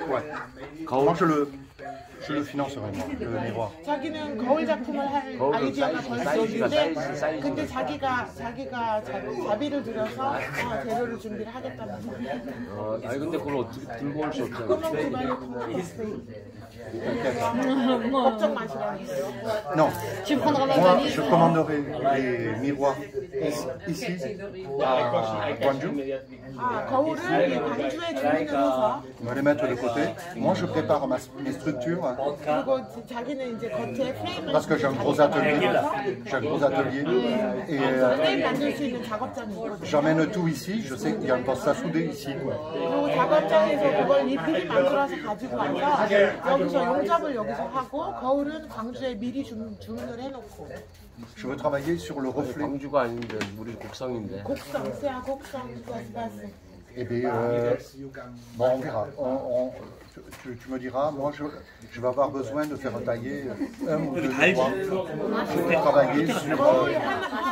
Ouais. Moi je le financerai moi, le miroir. 자기는 거울 작품을 할 아이디어가 벌써 있는데 근데 자기가 자비를 들여서 재료를 준비를 하겠다는 거예요. 아니 근데 그걸 어떻게 들고 올 수 없잖아. Comment tu vas le prendre? 걱정 마시라는 거예요. Non. Tu prendras ma Moi valise. je commanderai les miroirs ici à Gwangju. 거울을 광주에 주문해서 On va les mettre de côté. Moi je prépare mes structures. 그리고 자기는 이제 겉에 프레임을 Parce que j'ai un gros atelier. J'ai un gros atelier. Et 프레임 만들 수 있는 작업장이 있거든요. j'emmène tout ici. Je sais qu'il y a un poste à souder ici. 그리고 작업장에서 그걸 미리 만들어서 가지고 와서 여기서 용접을 여기서 하고 거울은 광주에 미리 주문을 해놓고. Je veux travailler sur le reflet. 광주가 아닌데 우리 곡성인데. 곡성, c'est 곡성, ça se passe. Eh bien, bon, on verra. Tu me diras, moi je vais avoir besoin de faire tailler un ou deux miroirs. Je vais travailler sur...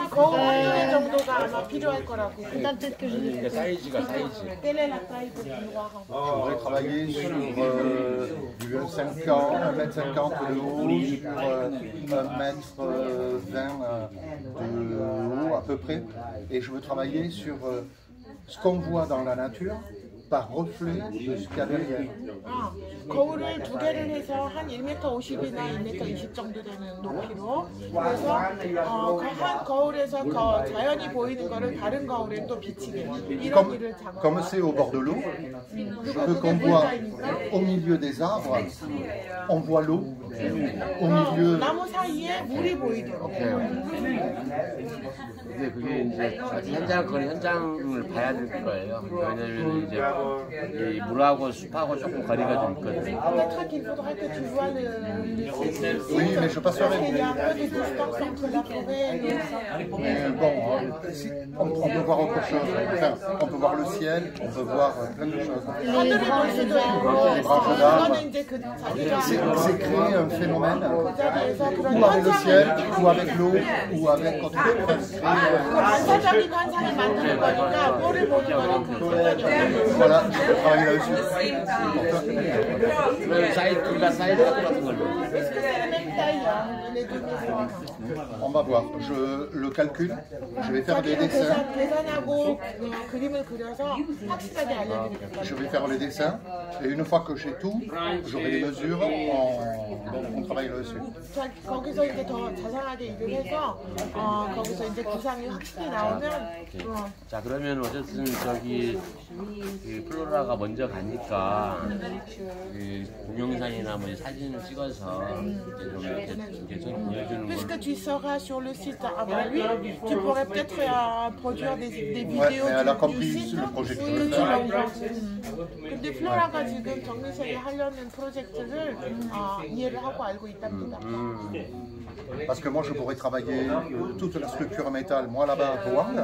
거울 한 정도가 아마 필요할 거라고. Attends, peut-être que j'ai... 사이즈가 사이즈. Quelle est la taille de miroir? Je voudrais travailler sur du 1m50 de haut, sur 1m20 de haut à peu près. Et je veux travailler sur ce qu'on voit dans la nature par reflet de ce qu'il y a derrière. 거울을 두 개를 해서 한 1m 50이나 1m 20 정도 되는 높이로 그래서 그 한 거울에서 자연이 보이는 거를 다른 거울에 또 비치게 이런 일을 작업. Comme c'est au bord de l'eau, je veux qu'on voit au milieu des arbres, on voit l'eau, au milieu... 나무 사이에 물이 보이도록. 근데 그게 이제 현장을 봐야 될 거예요. 왜냐면 이제 이 물하고 숲하고 조금 거리가 좀 있거든요. Peut-être qu'il faudrait que tu vois le site. Oui, mais je passerai. Il y a un peu de distance entre la forêt et le... Mais bon, on peut voir autre chose. Enfin, on peut voir le ciel, on peut voir plein de choses. 하늘을 볼 수도 있고 이거는 이제 그 자기가 C'est créer un phénomène, 그 자리에서 그런 ou avec le ciel, 현상을 ou avec l'eau, ou avec autre chose. 반사적인 현상을 만드는 거니까 뭐를 보는 거는 그 상관이 없는 Voilà, je peux travailler là-dessus. 둘다 사이즈 같은 걸로. Est-ce que c'est la même taille, les deux miroirs? On va voir, je le calcule, je vais faire des dessins. 계산하고 그림을 그려서 확실하게 알려드릴게요. Je vais faire les dessins, et une fois que j'ai tout, j'aurai les mesures, on travaille là-dessus. 거기서 이제 더 자세하게 일을 해서 거기서 이제 구상이 확실히 나오면 자 그러면 어쨌든 저기 그 플로라가 먼저 가니까 그 동영상이나 뭐 사진을 찍어서 이제 좀 이렇게 좀 보여주는 걸. Puisque tu seras sur le site avant lui, tu pourrais peut-être produire des vidéos elle a compris du site le projet que je que veux tu faire. l'envoies. 근데 플로라가 지금 정미색이 하려는 프로젝트를 이해를 하고 알고 있답니다. Parce que moi je pourrais travailler toute la structure métal, moi là-bas à Powang,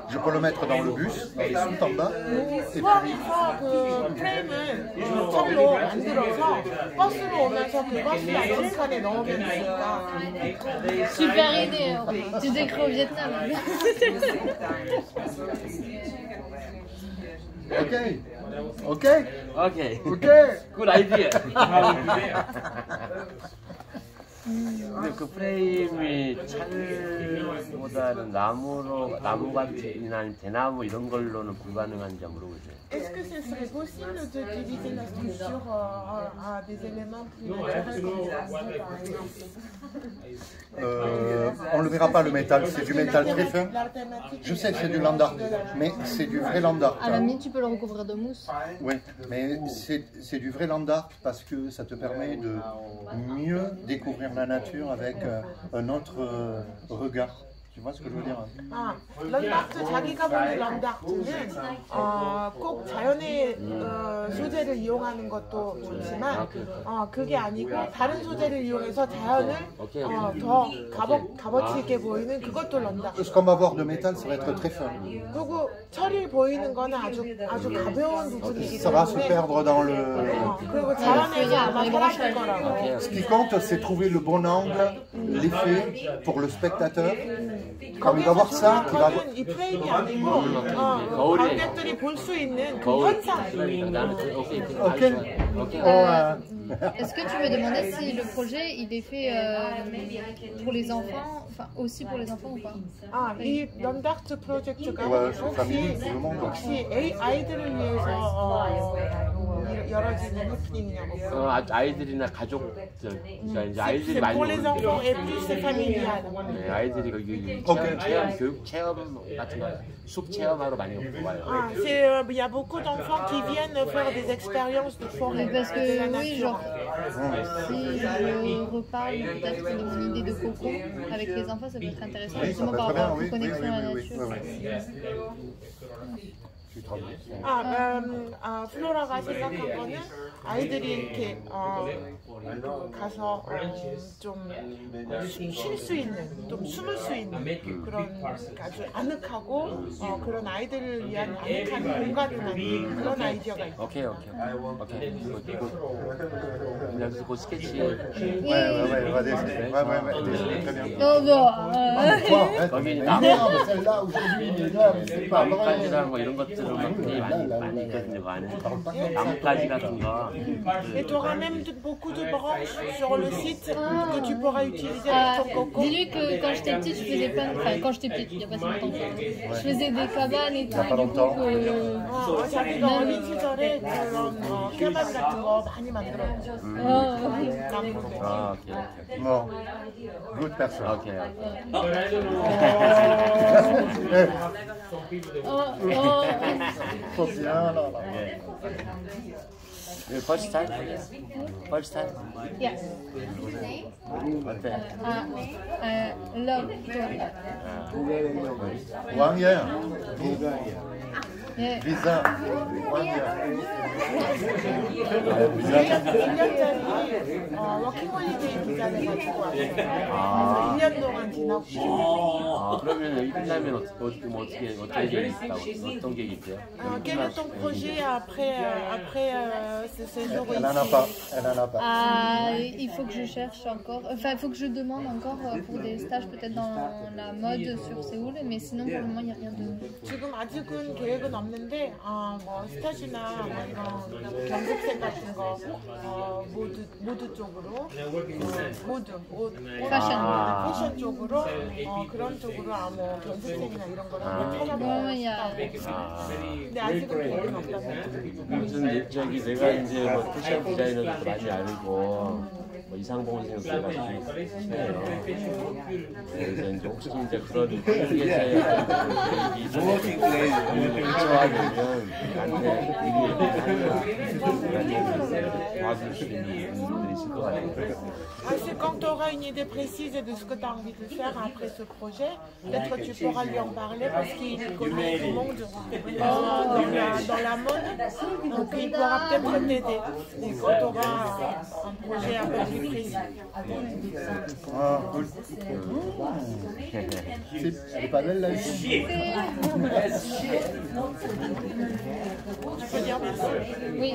je peux le mettre dans le bus, dans les soutes en bas, et puis 포항에서 그 프레임을 철로 만들어서 버스로 오면서 그 버스 안실칸에 넣으면 되니까. Super idée. Tu t'écris au Vietnam. 오케이. 굿 아이디어. 근데 그 프레임이 찰보다는 나무 같이나 아니면 대나무 이런 걸로는 불가능한지 물어보세요. Est-ce que ce serait possible d'utiliser la structure à des éléments plus naturels comme par exemple? On ne le verra pas le métal, c'est du métal très fin. Je sais que c'est du landart, mais c'est du vrai landart. À la limite, tu peux le recouvrir de mousse. Oui, mais c'est du vrai landart parce que ça te permet de mieux découvrir la nature avec un autre regard. Tu vois ce que je veux dire? 런다트 자기가 보는 런다트는 꼭 자연의 소재를 이용하는 것도 좋지만 그게 아니고 다른 소재를 이용해서 자연을 더 값어치 있게 보이는 그것도 런다트. Ce qu'on va voir de métal, ça va être très fin. 그리고 철이 보이는 거는 아주 가벼운 부분이기 Ça va se 때문에 perdre dans le... 그리고 자연에서 아마 사라질 거라고. Ce qui compte, c'est trouver le bon angle, l'effet pour le spectateur. Quand il va voir ça, il va voir. 이 프레임이 아니고 관객들이 볼 수 있는 그 현상. Ok. Est-ce que tu me demandais si le projet il est fait pour les enfants, enfin aussi pour les enfants ou pas? 이 넌다트 프로젝트가 Ouais, c'est famille, tout le monde. 혹시 아이들을 위해서 열어지는 해프닝이냐고. 아이들이나 가족들, 그러니까 이제 아이들이 C'est 많이 pour les 오는데 enfants et plus c'est familial. 네, 아이들이 거기 교육 체험 같은 거, 숲 체험하러 많이 와요. Il y a beaucoup d'enfants qui viennent faire des expériences de forêt. Parce de la que oui, nature. genre, si je reparle peut-être de mon idée de coco avec les enfants, ça peut être intéressant, Oui, ça justement peut par être rapport à bien, la connexion à la oui, nature. 플로라가 생각한 거는 아이들이 이렇게 가서 좀 쉴 수 있는, 좀 숨을 수 있는 그런 아주 아늑하고 그런 아이들을 위한 아늑한 공간을 만드는 그런 아이디어가 있어요. 오케이. 여기서 그 스케치. 거기 나뭇가지랑 뭐 이런 것들을 많이 있거든요. 그 안에 나뭇가지 같은 거. Et tu auras même beaucoup de branches sur le site que tu pourras utiliser avec ton coco. Dis-lui que quand j'étais petite, je faisais plein de... Enfin, quand j'étais petite, il n'y a pas si longtemps que je faisais des cabanes et tout, et du coup que... 자기가 어린 시절에 그런 캐반 같은 거 많이 만들었죠. 나무로. 오케이. Non. Good person. 오케이. Faut bien, là. First time? Yeah. 어때? Love. One year. Yeah. Visa. One year. 1년짜리 워킹홀리데이 비자를 가지고 왔어요. 그래서 1년 동안 지나고. 그러면 여기 끝나면 어떻게 계획이 있다고? 어떤 계획이 있대요? Quel est ton projet après ce séjour Elle n'en a pas. ici? Elle n'en a pas. Il faut que je cherche encore, enfin il faut que je demande encore pour des stages peut-être dans la mode sur Séoul, mais sinon pour le moment il n'y a rien de... 지금 아직은 계획은 없는데 뭐 스타즈나 뭐 이런 경복생 같은 거 모드 쪽으로 모드 옷 패션 쪽으로 그런 쪽으로 뭐 견습생이나 이런 거를 한번 찾아보고 싶다. 근데 아직은 계획은 없다고. 무슨 저기 내가 이제 뭐 패션 디자이너도 많이 알고 뭐 이상봉 선수가 해요. 그래서 이제 혹시 이제 그런 한국에서의 얘기 좋아하면 나한테 도와줄 수 있는 분들이 있을 것 같아요. C'est quand tu auras une idée précise de ce que tu as envie de faire après ce projet, peut-être que tu pourras lui en parler parce qu'il connaît tout le monde dans la mode, donc il pourra peut-être t'aider quand tu auras un projet un peu plus précis. Cool. Elle est pas belle là ici. Tu peux dire merci. Oui,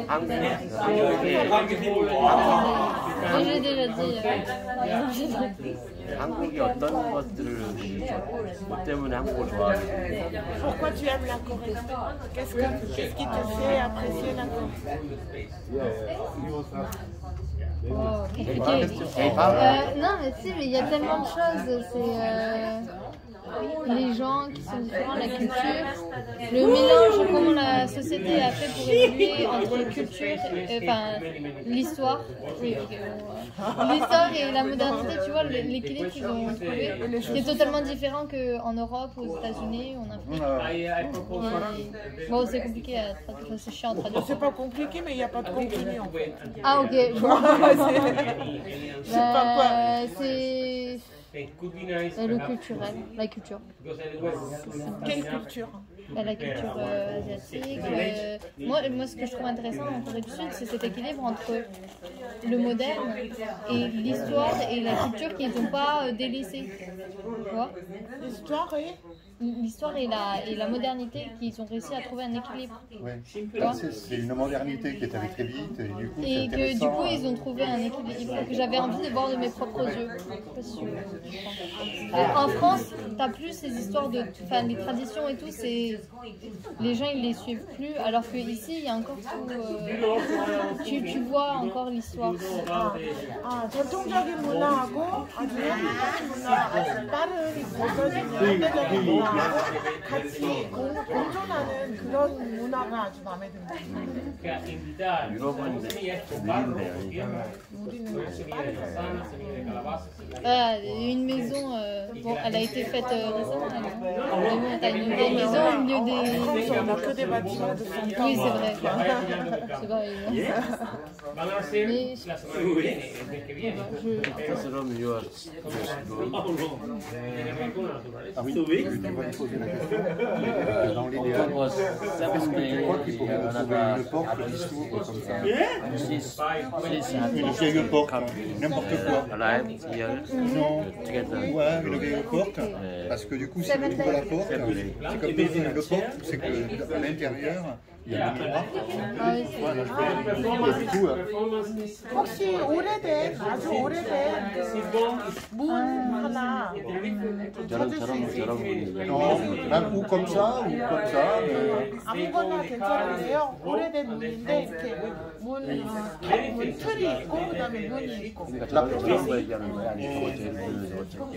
j'ai déjà dit. 한국이 어떤 것들을 뭐 때문에 한국을 좋아하는지. Pourquoi tu aimes la Corée? Qu'est-ce qui te fait apprécier la Corée? Oh, compliqué. Non, mais si, mais il y a tellement de choses. C'est les gens qui sont différents, la culture, le mélange, comment la société a fait pour évoluer entre culture, enfin l'histoire, l'histoire et la modernité, tu vois, l'équilibre qu'ils ont trouvé, qui est totalement différent qu'en Europe, aux États-Unis, en Afrique. Bon, c'est compliqué à traduire, c'est chiant à traduire. C'est pas compliqué, mais il n'y a pas de contenu en fait. Ah, ok. C'est pas quoi. C'est le culturel, la culture. Quelle culture? La culture asiatique. Moi, ce que je trouve intéressant en Corée du Sud, c'est cet équilibre entre le moderne et l'histoire et la culture qu'ils n'ont pas délaissée. Tu vois? L'histoire et l'histoire et la modernité qu'ils ont réussi à trouver un équilibre. Oui. C'est une modernité qui est allée très vite et du coup c'est Et que du intéressant. coup ils ont trouvé un équilibre que j'avais envie de voir de mes propres yeux. Je sais pas si tu comprends. En France, t'as plus ces histoires de, enfin les traditions et tout, c'est les gens ils les suivent plus, alors que ici il y a encore tout. Tu vois encore l'histoire. 전통적인 문화하고 아주 현대적인 문화, 아주 빠른 벗어지는 현대적인 문화하고 같이 공존하는 그런 문화가 아주 마음에 듭니다. 유럽은 이제 느린데요. 우리는 빠르죠. Voilà, une maison, bon, elle a été faite récemment. Mais bon, t'as une vieille maison au milieu des. On n'a que des bâtiments de 100 ans. Oui, c'est vrai. C'est pareil. Mais 스스로 유어 Ah oui, tu vas me poser la question. Dans l'idéal, est-ce que tu crois qu'il pourrait trouver une porte qui s'ouvre comme ça? Une vieille porte, n'importe quoi. Non, ouais, une vieille porte. Parce que du coup, si on ouvre la porte, c'est comme dans une porte, c'est qu'à l'intérieur, il y a le miroir. Voilà, je peux du coup. 혹시 오래된 아주 오래된 문 하나 찾을 수 있을지 Non, même ou comme ça, mais... 아무거나 괜찮은데요. 오래된 문인데 이렇게 문 틀이 있고 그다음에 문이 있고. 그러니까 저런 거 얘기하는 거야? 아니면 저거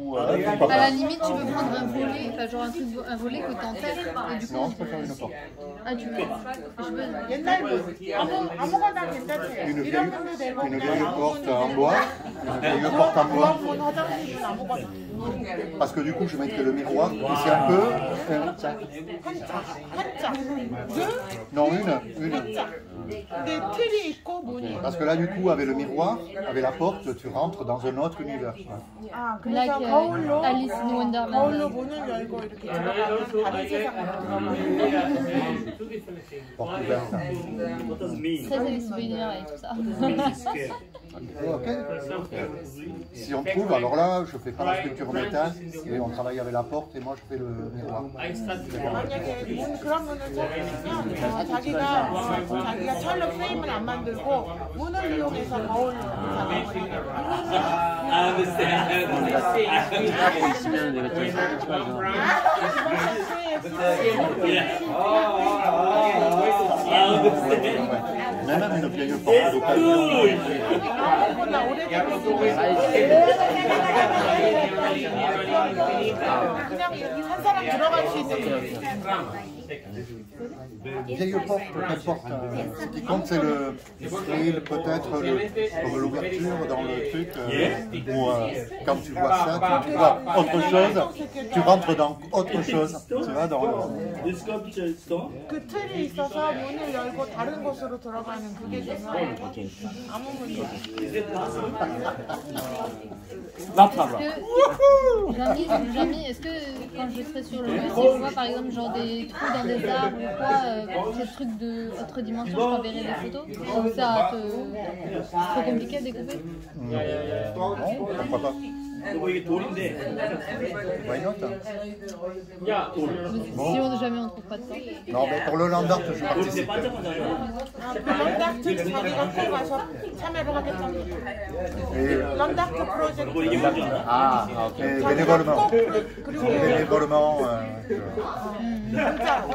ouais, à la limite, tu veux prendre un volet, enfin genre un volet que t'enterres et du coup. Non, je préfère une porte. Ah, tu veux? Je veux. 옛날 문 아무거나 괜찮대요. Une 이런 문도 되고 vieille porte en bois. Une vieille porte en bois. 문 화장실 문 아무거나. Parce que du coup, je mettrai le miroir ici un peu. 한자. Non, une. 한자. 근데 틀이 있고 문이. Parce que là, du coup, avec le miroir, avec la porte, tu rentres dans un autre univers. 아, Like 그래서 거울로 Alice in Wonderland. 거울로 문을 열고 이렇게 들어가면 다른 세상으로 들어가요. Porte ouverte. Très Alice in Wonderland et tout ça. Ok. Si on trouve, alors là, je fais pas la structure métal et on travaille avec la porte et moi je fais le miroir. 만약에 그런 문을 찾으시면 자기가 철로 프레임을 안 만들고 문을 이용해서 거울로 작업을 하고 있으면 내가 좀 사진 찍어서 Même une vieille porte d'occasion. 아무거나 오래된 그냥 한 사람 들어갈 수 있는 Vieille porte, quelle porte? Ce qui compte, c'est le style, peut-être comme l'ouverture dans le truc, où quand tu vois ça, tu vois autre chose, tu rentres dans autre chose, tu vois, dans 그 틀이 있어서 문을 열고 다른 곳으로 들어가는 그게 중요해요. 아무 문이 Jamy, est-ce que quand je serai sur le lieu, si je vois par exemple genre des trous dans des arbres ou quoi, ces trucs de autre dimension, je t'enverrai des photos? Donc ça c'est trop compliqué à découper? Non, pourquoi pas? Why not? Si jamais on trouve pas de temps. Non, mais pour le land art, je participe. 런다트 자기가 꼭 와서 참여를 하겠답니다. Et, 런다트 프로젝트 아, 오케이. et bénévolement. 그리고 Bénévolement. 진짜로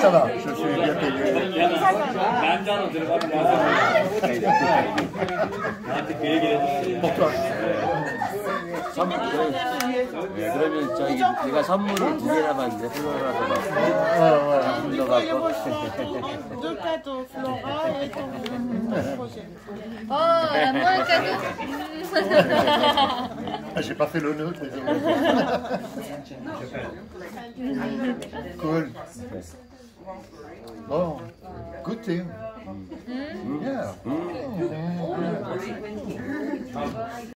Ça va, je suis bien payé. Pour toi. 네, 그러면 저기 내가 선물을 2개나 받는데 플로라도 받고 이거 갖고 눈가도 플로가 Oh, à moi un cadeau. J'ai pas fait le nœud, désolé. Cool. Bon, goûtez. Yeah.